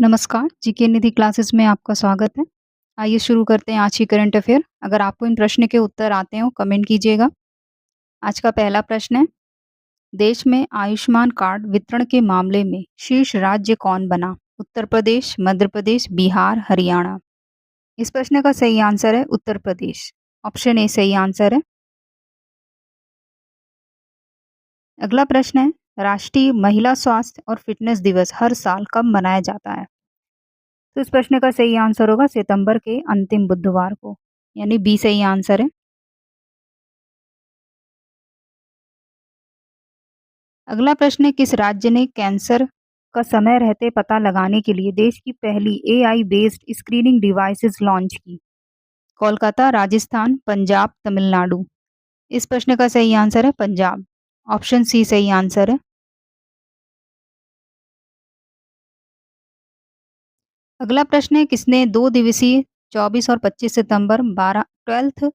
नमस्कार, जीके निधि क्लासेस में आपका स्वागत है। आइए शुरू करते हैं आज की करंट अफेयर। अगर आपको इन प्रश्न के उत्तर आते हो कमेंट कीजिएगा। आज का पहला प्रश्न है, देश में आयुष्मान कार्ड वितरण के मामले में शीर्ष राज्य कौन बना? उत्तर प्रदेश, मध्य प्रदेश, बिहार, हरियाणा। इस प्रश्न का सही आंसर है उत्तर प्रदेश। ऑप्शन ए सही आंसर है। अगला प्रश्न है, राष्ट्रीय महिला स्वास्थ्य और फिटनेस दिवस हर साल कब मनाया जाता है? तो इस प्रश्न का सही आंसर होगा सितंबर के अंतिम बुधवार को, यानी बी सही आंसर है। अगला प्रश्न है, किस राज्य ने कैंसर का समय रहते पता लगाने के लिए देश की पहली AI based screening devices launch की? कोलकाता, राजस्थान, पंजाब, तमिलनाडु। इस प्रश्न का सही आंसर है पंजाब। ऑप्शन सी सही आंसर है। अगला प्रश्न है, किसने 2 दिवसीय 24 और 25 सितंबर 12th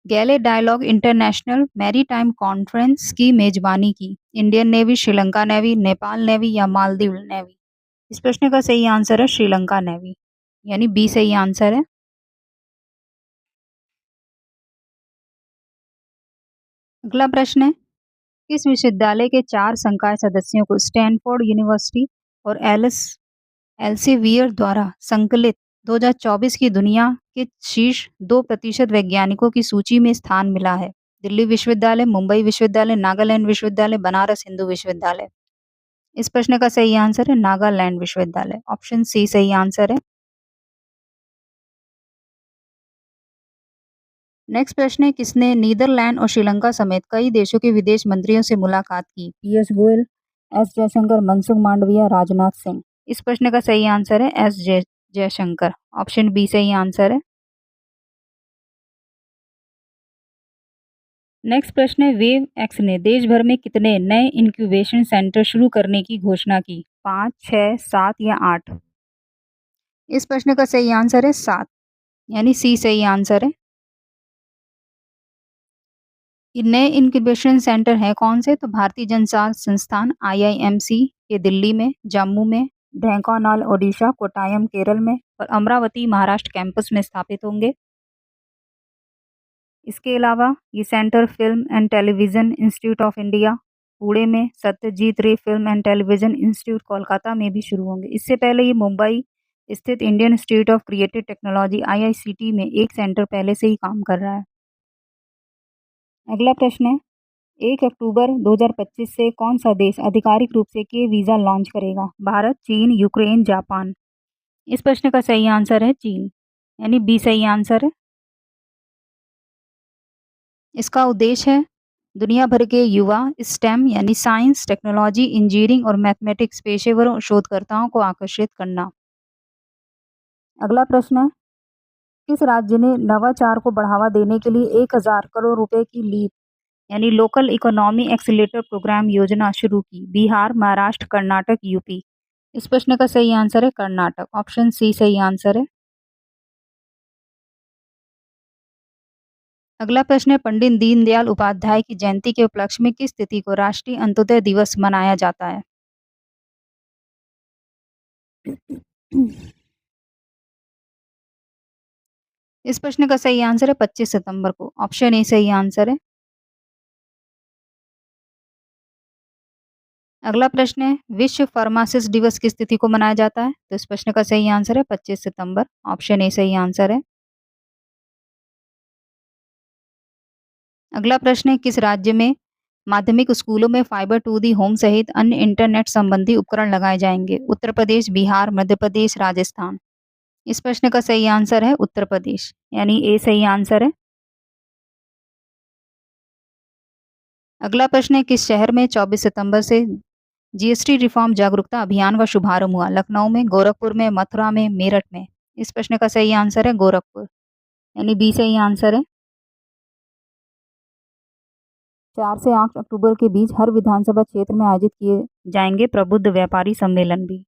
गैले डायलॉग इंटरनेशनल मैरीटाइम कॉन्फ्रेंस की मेजबानी की? Indian navy, Sri Lanka navy, Nepal navy या मालदीव नेवी? इस प्रश्न का सही आंसर है श्रीलंका नेवी, यानी बी सही आंसर है। अगला प्रश्न है, किस विश्वविद्यालय के 4 संकाय सदस्यों को स्टैनफोर्ड यूनिवर्सिटी और एलिस एल्सेवियर द्वारा संकलित 2024 की दुनिया के शीर्ष 2% वैज्ञानिकों की सूची में स्थान मिला है? दिल्ली विश्वविद्यालय, मुंबई विश्वविद्यालय, नागालैंड विश्वविद्यालय, बनारस हिंदू विश्वविद्यालय। इस प्रश्न का सही आंसर है नागालैंड विश्वविद्यालय। ऑप्शन सी सही आंसर है। नेक्स्ट प्रश्न है, किसने नीदरलैंड और श्रीलंका समेत कई देशों के विदेश मंत्रियों से मुलाकात की? पीयूष गोयल, एस जयशंकर, मनसुख मांडविया, राजनाथ सिंह। इस प्रश्न का सही आंसर है एस जयशंकर। ऑप्शन बी सही आंसर है। नेक्स्ट प्रश्न है, वेव एक्स ने देश भर में कितने नए इंक्यूबेशन सेंटर शुरू करने की घोषणा की? 5, 6, 7 या 8? इस प्रश्न का सही आंसर है 7, यानी सी सही आंसर है। ये नए इंक्यूबेशन सेंटर हैं कौन से? तो भारतीय जनसार संस्थान आईआईएमसी के दिल्ली में, जम्मू में, ढेंकानाल ओडिशा, कोट्टायम केरल में और अमरावती महाराष्ट्र कैंपस में स्थापित होंगे। इसके अलावा ये centre film and television institute of India Pune में, सत्यजीत रे film and television institute Kolkata में भी शुरू होंगे। इससे पहले ये मुंबई स्थित Indian institute of creative technology IICT में एक सेंटर पहले से ही काम कर रहा है। अगला प्रश्न है, 1 अक्टूबर 2025 से कौन सा देश आधिकारिक रूप से के वीज़ा लॉन्च करेगा? भारत, चीन, यूक्रेन, जापान। इस प्रश्न का सही आंसर है चीन, यानी बी सही आंसर है। इसका उद्देश्य है दुनिया भर के युवा स्टेम यानी साइंस, टेक्नोलॉजी, इंजीनियरिंग और मैथमेटिक्स पेशेवरों शोधकर्ताओं को आकर्षित करना। अगला प्रश्न है, किस राज्य ने नवाचार को बढ़ावा देने के लिए 1000 करोड़ रुपए की लीप यानी लोकल इकोनॉमी एक्सीलेटर प्रोग्राम योजना शुरू की? बिहार, महाराष्ट्र, कर्नाटक, यूपी। इस प्रश्न का सही आंसर है कर्नाटक। ऑप्शन सी सही आंसर है। अगला प्रश्न है, पंडित दीनदयाल उपाध्याय की जयंती के उपलक्ष्य में किस तिथि को राष्ट्रीय अंत्योदय दिवस मनाया जाता है? इस प्रश्न का सही आंसर है 25 सितंबर को। ऑप्शन ए सही आंसर है। अगला प्रश्न है, विश्व फार्मासिस्ट दिवस किस तिथि को मनाया जाता है? तो इस प्रश्न का सही आंसर है 25 सितंबर। ऑप्शन ए सही आंसर है। अगला प्रश्न है, किस राज्य में माध्यमिक स्कूलों में फाइबर टू दी होम सहित अन्य इंटरनेट संबंधी उपकरण लगाए जाएंगे? उत्तर प्रदेश, बिहार, मध्य प्रदेश, राजस्थान। इस प्रश्न का सही आंसर है उत्तर प्रदेश, यानी ए सही आंसर है। अगला प्रश्न है, किस शहर में 24 सितंबर से जीएसटी रिफॉर्म जागरूकता अभियान का शुभारंभ हुआ? लखनऊ में, गोरखपुर में, मथुरा में, मेरठ में। इस प्रश्न का सही आंसर है गोरखपुर, यानी बी सही आंसर है। 4 से 8 अक्टूबर के बीच हर विधानसभा क्षेत्र में आयोजित किए जाएंगे प्रबुद्ध व्यापारी सम्मेलन भी।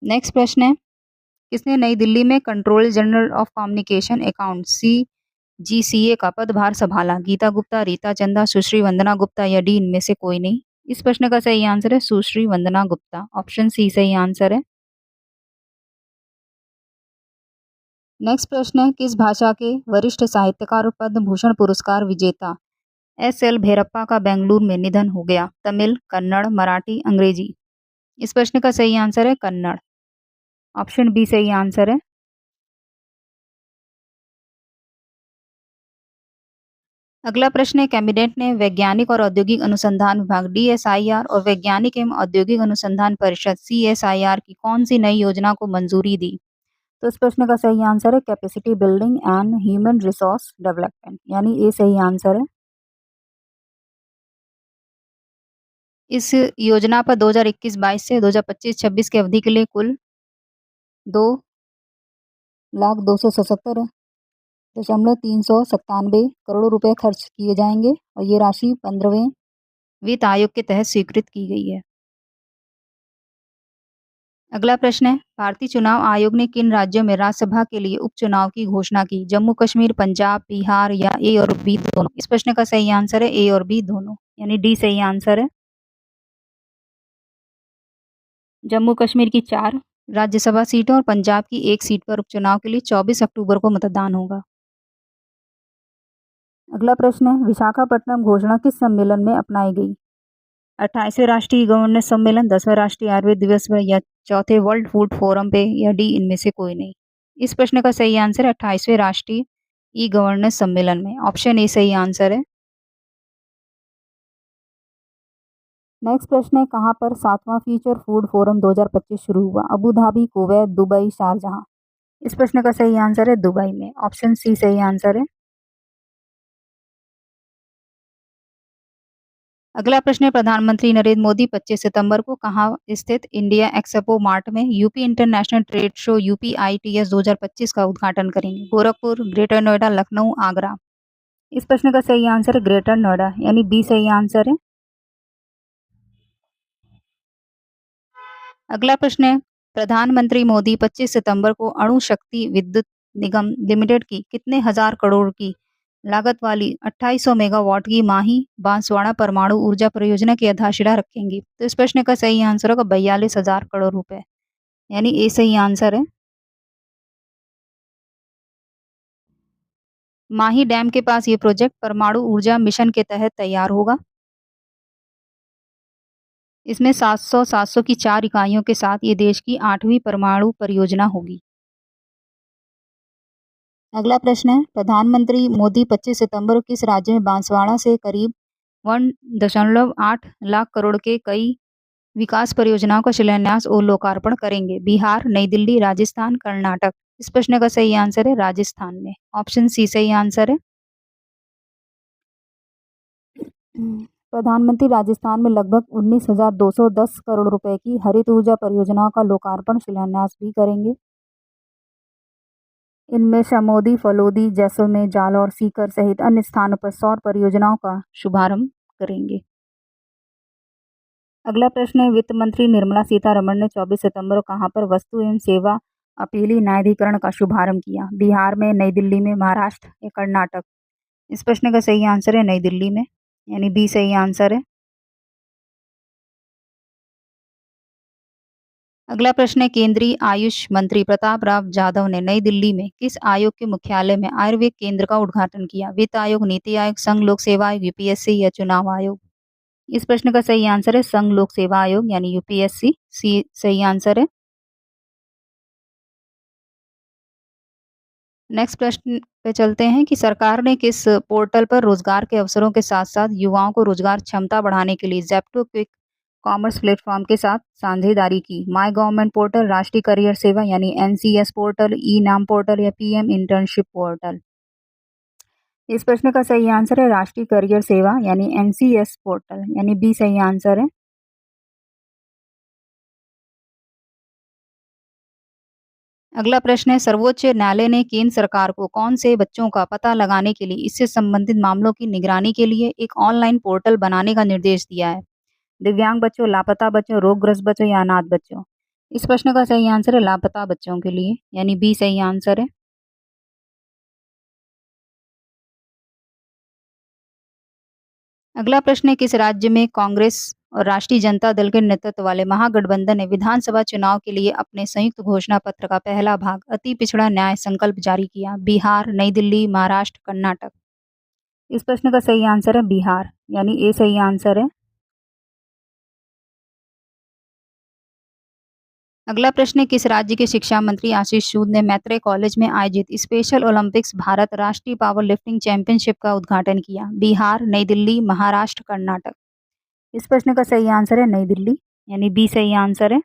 नेक्स्ट प्रश्न है, किसने नई दिल्ली में controller general of communication account CGCA का पदभार संभाला? गीता गुप्ता, रीता चंदा, सुश्री वंदना गुप्ता या डी इनमें से कोई नहीं? इस प्रश्न का सही आंसर है सुश्री वंदना गुप्ता। ऑप्शन सी सही आंसर है। नेक्स्ट प्रश्न है, किस भाषा के वरिष्ठ साहित्यकार और पद्म भूषण पुरस्कार विजेता एस.एल. भैरप्पा का बेंगलुरु में निधन हो गया? तमिल, कन्नड़, मराठी, अंग्रेजी। इस प्रश्न का सही आंसर है कन्नड़। ऑप्शन बी सही आंसर है। अगला प्रश्न है, कैबिनेट ने वैज्ञानिक और औद्योगिक अनुसंधान विभाग डीएसआईआर और वैज्ञानिक एवं औद्योगिक अनुसंधान परिषद सीएसआईआर की कौन सी नई योजना को मंजूरी दी? तो इस प्रश्न का सही आंसर है capacity building and human resource development, यानी ये सही आंसर है। इस योजना पर 2021-22 से 2025-26 की अवधि के लिए कुल 2,02,77,397 करोड़ रुपए खर्च किए जाएंगे और ये राशि 15वें वित्त आयोग के तहत स्वीकृत की गई है। अगला प्रश्न है, भारतीय चुनाव आयोग ने किन राज्यों में राज्यसभा के लिए उपचुनाव की घोषणा की? जम्मू कश्मीर, पंजाब, बिहार या ए और बी दोनों? इस प्रश्न का सही आंसर है ए और बी दोनों, यानी डी सही आंसर है। जम्मू कश्मीर की 4 राज्यसभा सीटों और पंजाब की 1 सीट पर उपचुनाव के लिए 24 अक्टूबर को मतदान होगा। अगला प्रश्न है, विशाखापट्टनम घोषणा किस सम्मेलन में अपनाई गई? 28वें राष्ट्रीय गवर्नेंस सम्मेलन, 10वें राष्ट्रीय आयुर्वेद दिवस पर या चौथे वर्ल्ड फूड फोरम पे या डी इनमें से कोई नहीं? इस प्रश्न का सही आंसर है 28वें राष्ट्रीय ई गवर्नेंस सम्मेलन में। ऑप्शन ए सही आंसर है। नेक्स्ट प्रश्न है, कहाँ पर 7वां फ्यूचर फूड फोरम 2025 शुरू हुआ? Abu Dhabi, Kuwait, Dubai, शारजहां। इस प्रश्न का सही आंसर है दुबई में। ऑप्शन सी सही आंसर है। अगला प्रश्न है, प्रधानमंत्री नरेंद्र मोदी 25 सितंबर को कहाँ स्थित इंडिया एक्सपो मार्ट में UP international trade show UP ITS 2025 का उद्घाटन करेंगे? गोरखपुर, ग्रेटर नोएडा, लखनऊ, आगरा। इस प्रश्न का सही आंसर है ग्रेटर नोएडा, यानी बी सही आंसर है। अगला प्रश्न है, प्रधानमंत्री मोदी 25 सितंबर को अणु शक्ति विद्युत निगम लिमिटेड की कितने हजार करोड़ की लागत वाली 2800 मेगावाट की माही बांसवाड़ा परमाणु ऊर्जा परियोजना की आधारशिला रखेंगे? तो इस प्रश्न का सही आंसर होगा 42,000 करोड़ रुपए, यानी ए सही आंसर है। माही डैम के पास ये प्रोजेक्ट परमाणु ऊर्जा मिशन के तहत तैयार होगा। इसमें 700 की 4 इकाइयों के साथ ये देश की 8वीं परमाणु परियोजना होगी। अगला प्रश्न है, प्रधानमंत्री मोदी 25 सितंबर को किस राज्य में बांसवाड़ा से करीब 1.8 लाख करोड़ के कई विकास परियोजनाओं का शिलान्यास और लोकार्पण करेंगे? बिहार, नई दिल्ली, राजस्थान, कर्नाटक। इस प्रश्न का सही आंसर है राजस्थान में। ऑप्शन सी सही आंसर है। प्रधानमंत्री राजस्थान में लगभग 19,210 करोड़ रुपए की हरित ऊर्जा परियोजनाओं का लोकार्पण शिलान्यास भी करेंगे। इनमें शमोदी, फलोदी, जैसलमेर, जालौर, सीकर सहित अन्य स्थानों पर सौर परियोजनाओं का शुभारंभ करेंगे। अगला प्रश्न है, वित्त मंत्री निर्मला सीतारमण ने 24 सितंबर को कहां पर वस्तु एवं सेवा अपीली न्यायाधिकरण का शुभारंभ किया? बिहार में, नई दिल्ली में, महाराष्ट्र या कर्नाटक? इस प्रश्न का सही आंसर है नई दिल्ली में, यानी बी सही आंसर है। अगला प्रश्न है, केंद्रीय आयुष मंत्री प्रताप राव जाधव ने नई दिल्ली में किस आयोग के मुख्यालय में आयुर्वेद केंद्र का उद्घाटन किया? वित्त आयोग, नीति आयोग, संघ लोक सेवा आयोग, यूपीएससी या चुनाव आयोग? इस प्रश्न का सही आंसर है संघ लोक सेवा आयोग, यानी यूपीएससी सी सही आंसर है। नेक्स्ट प्रश्न पे चलते हैं कि सरकार ने किस पोर्टल पर रोजगार के अवसरों के साथ साथ युवाओं को रोजगार क्षमता बढ़ाने के लिए ज़ेप्टो क्विक कॉमर्स प्लेटफॉर्म के साथ साझेदारी की? माई गवर्नमेंट पोर्टल, राष्ट्रीय करियर सेवा यानी NCS पोर्टल, ई नाम पोर्टल या PM इंटर्नशिप पोर्टल? इस प्रश्न का सही आंसर है राष्ट्रीय करियर सेवा यानी NCS पोर्टल, यानी बी सही आंसर है। अगला प्रश्न है, सर्वोच्च न्यायालय ने केंद्र सरकार को कौन से बच्चों का पता लगाने के लिए इससे संबंधित मामलों की निगरानी के लिए एक ऑनलाइन पोर्टल बनाने का निर्देश दिया है? दिव्यांग बच्चों, लापता बच्चों, रोगग्रस्त बच्चों या अनाथ बच्चों? इस प्रश्न का सही आंसर है लापता बच्चों के लिए, यानी बी सही आंसर है। अगला प्रश्न है, किस राज्य में कांग्रेस और राष्ट्रीय जनता दल के नेतृत्व वाले महागठबंधन ने विधानसभा चुनाव के लिए अपने संयुक्त घोषणा पत्र का पहला भाग अति पिछड़ा न्याय संकल्प जारी किया। बिहार, नई दिल्ली, महाराष्ट्र, कर्नाटक। इस प्रश्न का सही आंसर है बिहार, यानी ए सही आंसर है। अगला प्रश्न है, किस राज्य के शिक्षा मंत्री आशीष सूद ने मैत्रेय कॉलेज में आयोजित स्पेशल ओलंपिक्स भारत राष्ट्रीय पावर लिफ्टिंग चैंपियनशिप का उद्घाटन किया? बिहार, नई दिल्ली, महाराष्ट्र, कर्नाटक। इस प्रश्न का सही आंसर है नई दिल्ली, यानी बी सही आंसर है।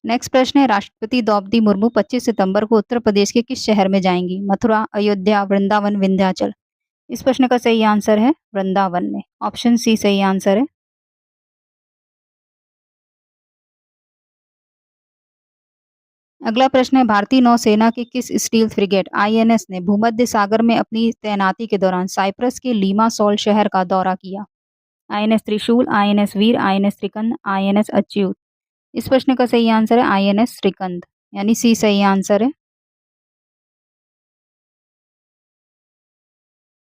नेक्स्ट प्रश्न है, राष्ट्रपति द्रौपदी मुर्मू 25 सितंबर को उत्तर प्रदेश के किस शहर में जाएंगी? मथुरा, अयोध्या, वृंदावन, विंध्याचल। इस प्रश्न का सही आंसर है वृंदावन में, ऑप्शन सी सही आंसर है। अगला प्रश्न है, भारतीय नौसेना की किस स्टील्थ फ्रिगेट आईएनएस ने भूमध्य सागर में अपनी तैनाती के दौरान साइप्रस के लीमासोल शहर का दौरा किया? आईएनएस त्रिशूल, आईएनएस वीर, आईएनएस त्रिकंद, आईएनएस अच्युत। इस प्रश्न का सही आंसर है आईएनएस त्रिकंद, यानी सी सही आंसर है।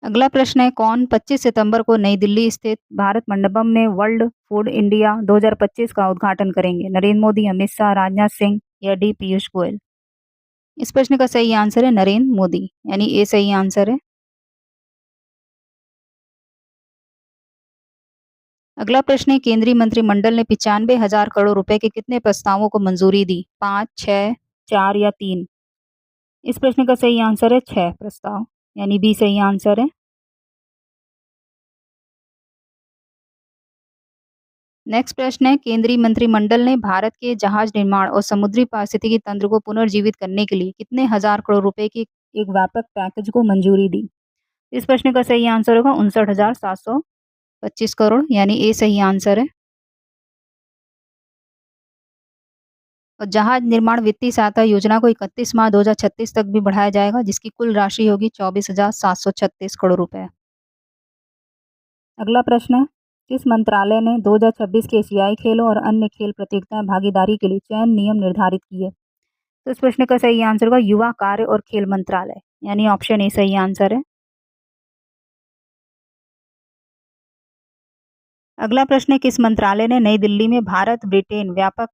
अगला प्रश्न है, कौन 25 सितंबर को नई दिल्ली स्थित भारत मंडपम में वर्ल्ड फूड इंडिया 2025 का उद्घाटन करेंगे? नरेंद्र मोदी, अमित शाह, राजनाथ सिंह या डी पीयूष गोयल। इस प्रश्न का सही आंसर है नरेंद्र मोदी, यानी ए सही आंसर है। अगला प्रश्न है, केंद्रीय मंत्रिमंडल ने 95,000 करोड़ रुपए के कितने प्रस्तावों को मंजूरी दी? 5, 6, 4 या 3। इस प्रश्न का सही आंसर है 6 प्रस्ताव, यानी बी सही आंसर है। नेक्स्ट प्रश्न है, केंद्रीय मंत्रिमंडल ने भारत के जहाज निर्माण और समुद्री पारिस्थितिकी तंत्र को पुनर्जीवित करने के लिए कितने हजार करोड़ रुपए के एक व्यापक पैकेज को मंजूरी दी? इस प्रश्न का सही आंसर होगा 59,725 करोड़, यानी ए सही आंसर है। और जहाज निर्माण वित्तीय सहायता योजना को 31 मार्च 2036 तक भी बढ़ाया जाएगा, जिसकी कुल राशि होगी 24,736 करोड़ रुपए। अगला प्रश्न है, किस मंत्रालय ने 2026 के एशियाई खेलों और अन्य खेल प्रतियोगिताएं भागीदारी के लिए चयन नियम निर्धारित किए? तो इस प्रश्न का सही आंसर होगा युवा कार्य और खेल मंत्रालय, यानी ऑप्शन ए सही आंसर है। अगला प्रश्न है, किस मंत्रालय ने नई दिल्ली में भारत ब्रिटेन व्यापक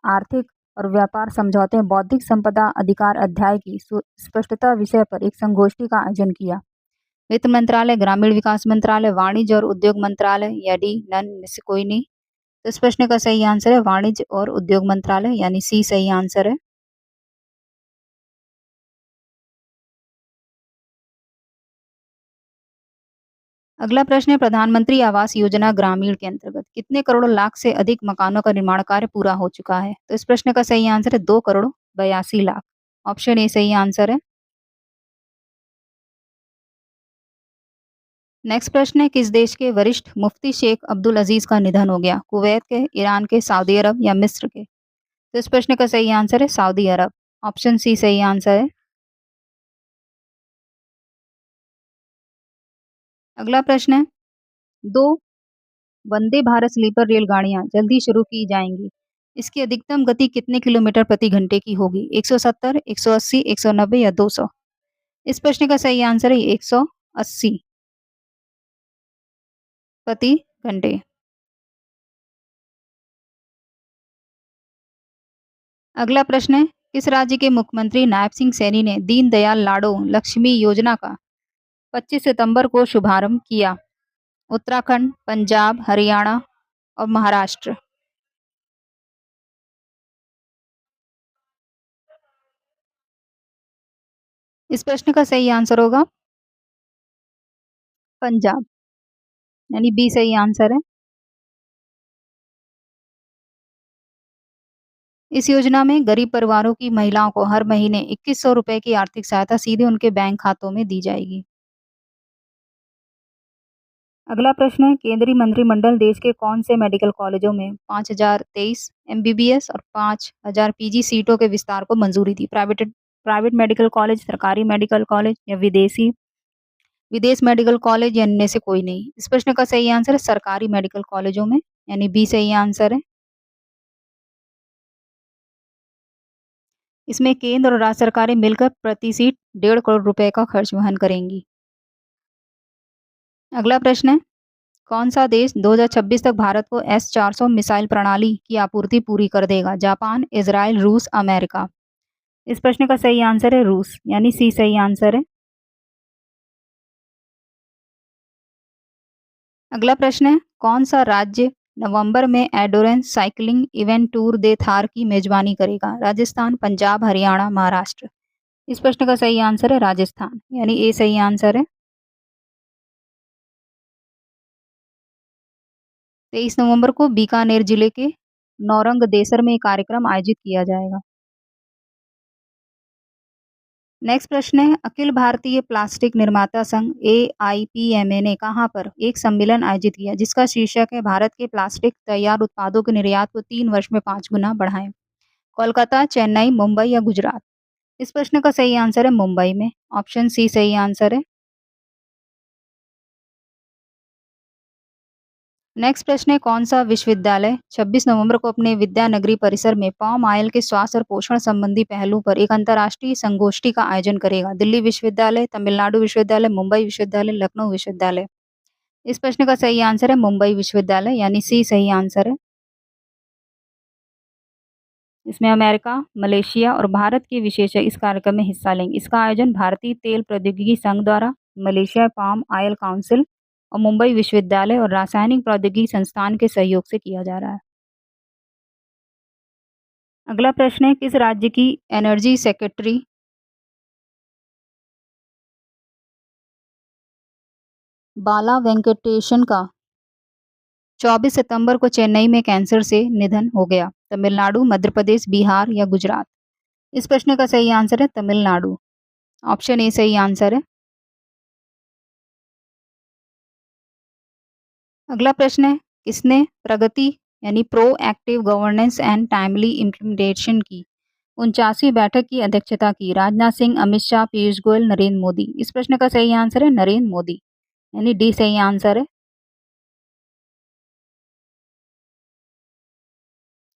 आर्थिक और व्यापार समझौते में बौद्धिक संपदा अधिकार अध्याय की स्पष्टता विषय पर एक संगोष्ठी का आयोजन किया? वित्त मंत्रालय, ग्रामीण विकास मंत्रालय, वाणिज्य और उद्योग मंत्रालय या डी नन में से कोई नहीं। तो इस प्रश्न का सही आंसर है वाणिज्य और उद्योग मंत्रालय, यानी सी सही आंसर है। अगला प्रश्न है, प्रधानमंत्री आवास योजना ग्रामीण के अंतर्गत कितने करोड़ लाख से अधिक मकानों का निर्माण कार्य पूरा हो चुका है? तो इस प्रश्न का सही आंसर है 2 करोड़ 82 लाख, ऑप्शन ए सही आंसर है। नेक्स्ट प्रश्न है, किस देश के वरिष्ठ मुफ्ती शेख अब्दुल अजीज का निधन हो गया? कुवैत के, ईरान के, सऊदी अरब या मिस्र के? तो इस प्रश्न का सही आंसर है सऊदी अरब, ऑप्शन सी सही आंसर है। अगला प्रश्न है, दो वंदे भारत स्लीपर रेलगाड़ियां जल्दी शुरू की जाएंगी, इसकी अधिकतम गति कितने किलोमीटर प्रति घंटे की होगी? 170, 180, 190 या 200? इस प्रश्न का सही आंसर है 180 प्रति घंटे। अगला प्रश्न है, किस राज्य के मुख्यमंत्री नायब सिंह सैनी ने दीनदयाल लाडो लक्ष्मी योजना का 25 सितंबर को शुभारंभ किया? उत्तराखंड, पंजाब, हरियाणा और महाराष्ट्र। इस प्रश्न का सही आंसर होगा पंजाब, यानी बी सही आंसर है। इस योजना में गरीब परिवारों की महिलाओं को हर महीने 2100 रुपए की आर्थिक सहायता सीधे उनके बैंक खातों में दी जाएगी। अगला प्रश्न है, केंद्रीय मंत्रिमंडल देश के कौन से मेडिकल कॉलेजों में 5023 एमबीबीएस और 5000 पीजी सीटों के विस्तार को मंजूरी दी? प्राइवेट मेडिकल कॉलेज, सरकारी मेडिकल कॉलेज या विदेश मेडिकल कॉलेज या इनमें से कोई नहीं? इस प्रश्न का सही आंसर है सरकारी मेडिकल कॉलेजों में, यानी बी सही आंसर है। इसमें केंद्र और राज्य सरकारें मिलकर प्रति सीट 1.5 करोड़ रुपए का खर्च वहन करेंगी। अगला प्रश्न है, कौन-सा देश 2026 तक भारत को S-400 मिसाइल प्रणाली की आपूर्ति पूरी कर देगा? जापान, इज़राइल, रूस, अमेरिका? इस प्रश्न का सही आंसर है रूस, यानी सी सही आंसर है। अगला प्रश्न है, कौन-सा राज्य नवंबर में एंडोरेंस साइक्लिंग इवेंट टूर दे थार की मेजबानी करेगा? राजस्थान, पंजाब, हरियाणा, महाराष्ट्र? इस प्रश्न का सही आंसर है राजस्थान, यानी ए सही आंसर है। 23 नवंबर को बीकानेर जिले के नौरंग देसर में एक कार्यक्रम आयोजित किया जाएगा। नेक्स्ट प्रश्न है, अखिल भारतीय प्लास्टिक निर्माता संघ AIPMA ने कहाँ पर एक सम्मेलन आयोजित किया जिसका शीर्षक है भारत के प्लास्टिक तैयार उत्पादों के निर्यात को 3 वर्ष में 5 गुना बढ़ाएं? कोलकाता, चेन्नई, मुंबई या गुजरात? इस प्रश्न का सही आंसर है मुंबई में, ऑप्शन सी सही आंसर है। नेक्स्ट प्रश्न है, कौन सा विश्वविद्यालय 26 नवंबर को अपने विद्यानगरी परिसर में पाम ऑयल के स्वास्थ्य और पोषण संबंधी पहलू पर एक अंतर्राष्ट्रीय संगोष्ठी का आयोजन करेगा? दिल्ली विश्वविद्यालय, तमिलनाडु विश्वविद्यालय, मुंबई विश्वविद्यालय, लखनऊ विश्वविद्यालय? इस प्रश्न का सही आंसर है मुंबई विश्वविद्यालय, यानी सी सही आंसर है। इसमें अमेरिका, मलेशिया और भारत के विशेषज्ञ इस कार्यक्रम में हिस्सा लेंगे। इसका आयोजन भारतीय तेल प्रौद्योगिकी संघ द्वारा, मलेशिया पाम ऑयल काउंसिल और मुंबई विश्वविद्यालय और रासायनिक प्रौद्योगिकी संस्थान के सहयोग से किया जा रहा है। अगला प्रश्न है, किस राज्य की एनर्जी सेक्रेटरी बाला वेंकटेशन का 24 सितंबर को चेन्नई में कैंसर से निधन हो गया? तमिलनाडु, मध्य प्रदेश, बिहार या गुजरात? इस प्रश्न का सही आंसर है तमिलनाडु, ऑप्शन ए सही आंसर है। अगला प्रश्न है, किसने प्रगति यानी proactive governance and timely implementation की 49वीं बैठक की अध्यक्षता की? राजनाथ सिंह, अमित शाह, पीयूष गोयल, नरेंद्र मोदी? इस प्रश्न का सही आंसर है नरेंद्र मोदी, यानी डी सही आंसर है।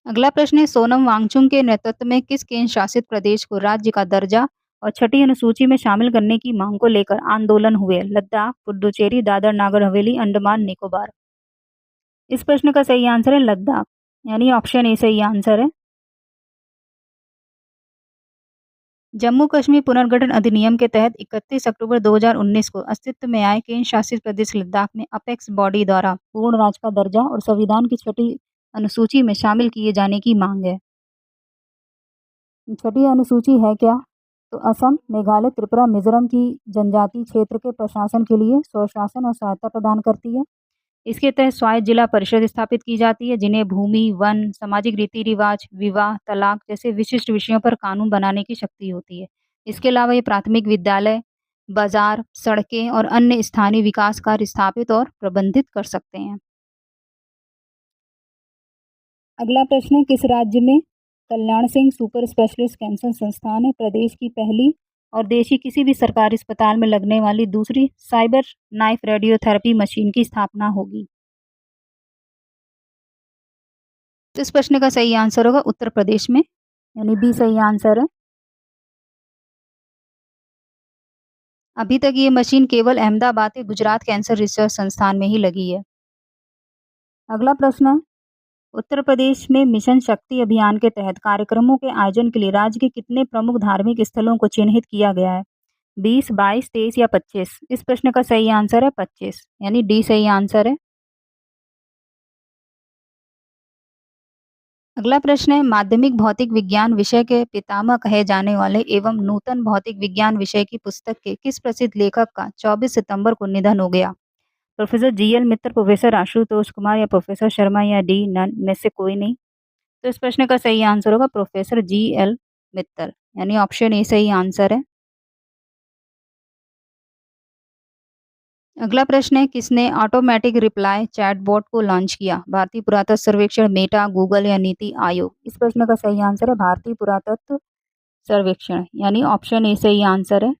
अगला प्रश्न है, सोनम वांगचुक के नेतृत्व में किस केंद्र शासित प्रदेश को राज्य का दर्जा और छठी अनुसूची में शामिल करने की मांग को लेकर आंदोलन हुए? लद्दाख, पुडुचेरी, दादर नागर हवेली, अंडमान निकोबार? इस प्रश्न का सही आंसर है लद्दाख, यानी ऑप्शन ए सही आंसर है। जम्मू कश्मीर पुनर्गठन अधिनियम के तहत 31 अक्टूबर 2019 को अस्तित्व में आए केंद्र शासित प्रदेश लद्दाख में अपेक्स बॉडी द्वारा पूर्ण राज्य का दर्जा और संविधान की छठी अनुसूची में शामिल किए जाने की मांग है। छठी अनुसूची है क्या? तो असम, मेघालय, त्रिपुरा, मिजोरम की जनजातीय क्षेत्र के प्रशासन के लिए स्वशासन और सहायता प्रदान करती है। इसके तहत स्वायत्त जिला परिषद स्थापित की जाती है जिन्हें भूमि, वन, सामाजिक रीति रिवाज, विवाह, तलाक जैसे विशिष्ट विषयों पर कानून बनाने की शक्ति होती है। इसके अलावा ये प्राथमिक विद्यालय, बाजार, सड़कें और अन्य स्थानीय विकास कार्य स्थापित और प्रबंधित कर सकते हैं। अगला प्रश्न है, किस राज्य में Kalyan Singh super specialist cancer संस्थान है? प्रदेश की पहली और देश की किसी भी सरकारी अस्पताल में लगने वाली दूसरी साइबर नाइफ रेडियोथेरेपी मशीन की स्थापना होगी? तो इस प्रश्न का सही आंसर होगा उत्तर प्रदेश में, यानी बी सही आंसर है। अभी तक ये मशीन केवल अहमदाबाद के गुजरात कैंसर रिसर्च संस्थान में ही लगी है। अगला प्रश्न है, उत्तर प्रदेश में मिशन शक्ति अभियान के तहत कार्यक्रमों के आयोजन के लिए राज्य के कितने प्रमुख धार्मिक स्थलों को चिन्हित किया गया है? 20, 22, 23 या 25? इस प्रश्न का सही आंसर है 25, यानी डी सही आंसर है। अगला प्रश्न है, माध्यमिक भौतिक विज्ञान विषय के पितामह कहे जाने वाले एवं नूतन भौतिक विज्ञान विषय की पुस्तक के किस प्रसिद्ध लेखक का 24 सितंबर को निधन हो गया? प्रोफेसर GL मित्तर, प्रोफेसर आशुतोष कुमार या प्रोफेसर शर्मा या डी नन में से कोई नहीं? तो इस प्रश्न का सही आंसर होगा प्रोफेसर GL मित्तर, यानी ऑप्शन ए सही आंसर है। अगला प्रश्न है, किसने ऑटोमेटिक रिप्लाई चैटबॉट को लॉन्च किया? भारतीय पुरातत्व सर्वेक्षण, मेटा, गूगल या नीति आयोग? इस प्रश्न का सही आंसर है भारतीय पुरातत्व सर्वेक्षण, यानी ऑप्शन ए सही आंसर है।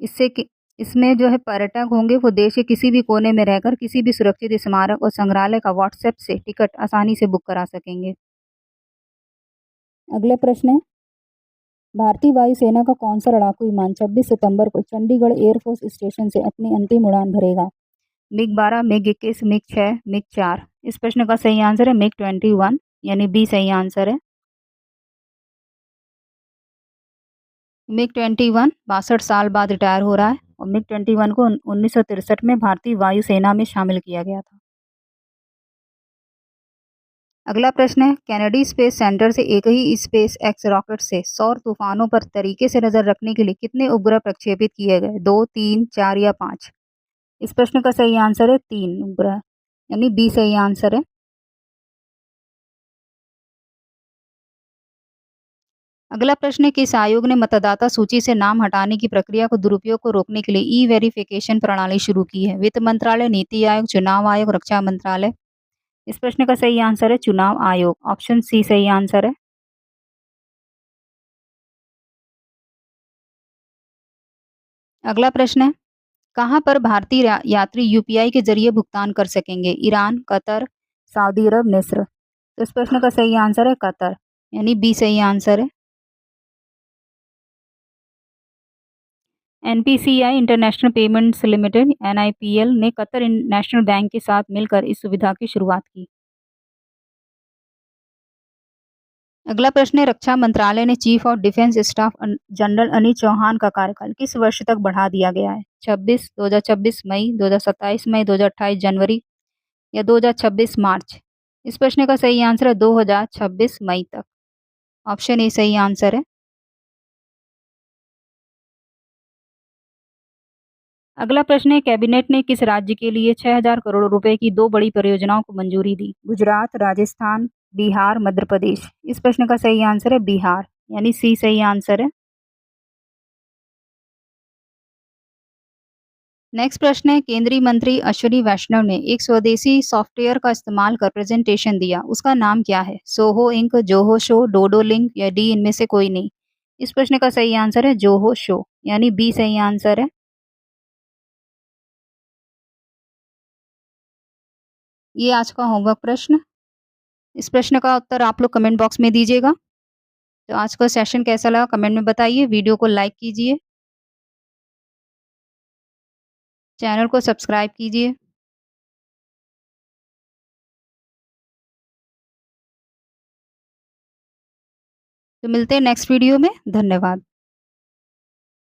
इससे कि इसमें जो है पर्यटक होंगे वो देश के किसी भी कोने में रहकर किसी भी सुरक्षित स्मारक और संग्रहालय का व्हाट्सएप से टिकट आसानी से बुक करा सकेंगे। अगला प्रश्न है, भारतीय वायुसेना का कौन-सा लड़ाकू विमान 26 सितंबर को चंडीगढ़ एयरफोर्स स्टेशन से अपनी अंतिम उड़ान भरेगा? मिग-12, मिग-21, मिग-6, मिग-4। इस प्रश्न का सही आंसर है मिग-21 यानी बी सही आंसर है। मिग-21 62 साल बाद रिटायर हो रहा है और मिग-21 को 1963 में भारतीय वायुसेना में शामिल किया गया था। अगला प्रश्न है, कैनेडी स्पेस सेंटर से एक ही स्पेस एक्स रॉकेट से सौर तूफानों पर तरीके से नजर रखने के लिए कितने उपग्रह प्रक्षेपित किए गए? 2, 3, 4 या 5? इस प्रश्न का सही आंसर है 3 उपग्रह यानी बी सही आंसर है। अगला प्रश्न है, किस आयोग ने मतदाता सूची से नाम हटाने की प्रक्रिया को दुरुपयोग को रोकने के लिए ई वेरिफिकेशन प्रणाली शुरू की है? वित्त मंत्रालय, नीति आयोग, चुनाव आयोग, रक्षा मंत्रालय? इस प्रश्न का सही आंसर है चुनाव आयोग, ऑप्शन सी सही आंसर है। अगला प्रश्न है, कहाँ पर भारतीय यात्री यूपीआई के जरिए भुगतान कर सकेंगे? ईरान, कतर, सऊदी अरब, मिस्र? तो इस प्रश्न का सही आंसर है कतर यानी बी सही आंसर है। NPCI international payments limited NIPL ने कतर नेशनल बैंक के साथ मिलकर इस सुविधा की शुरुआत की। अगला प्रश्न है, रक्षा मंत्रालय ने chief of defence staff general Anil Chauhan का कार्यकाल किस वर्ष तक बढ़ा दिया गया है? 26, 2026 मई, 2027 मई, 2028 जनवरी या 2026 मार्च? इस प्रश्न का सही आंसर है 2026 मई तक, ऑप्शन ए सही आंसर है। अगला प्रश्न है, कैबिनेट ने किस राज्य के लिए 6,000 करोड़ रुपए की 2 बड़ी परियोजनाओं को मंजूरी दी? गुजरात, राजस्थान, बिहार, मध्य प्रदेश? इस प्रश्न का सही आंसर है बिहार यानी सी सही आंसर है। नेक्स्ट प्रश्न है, केंद्रीय मंत्री अश्विनी वैष्णव ने एक स्वदेशी सॉफ्टवेयर का इस्तेमाल कर प्रेजेंटेशन दिया, उसका नाम क्या है? Soho Inc, Zoho show, Dodo link या डी इनमें से कोई नहीं? इस प्रश्न का सही आंसर है जोहो शो यानी बी सही आंसर है। ये आज का होमवर्क प्रश्न। इस प्रश्न का उत्तर आप लोग कमेंट बॉक्स में दीजिएगा। तो आज का सेशन कैसा लगा कमेंट में बताइए, वीडियो को लाइक कीजिए, चैनल को सब्सक्राइब कीजिए। तो मिलते हैं नेक्स्ट वीडियो में। धन्यवाद।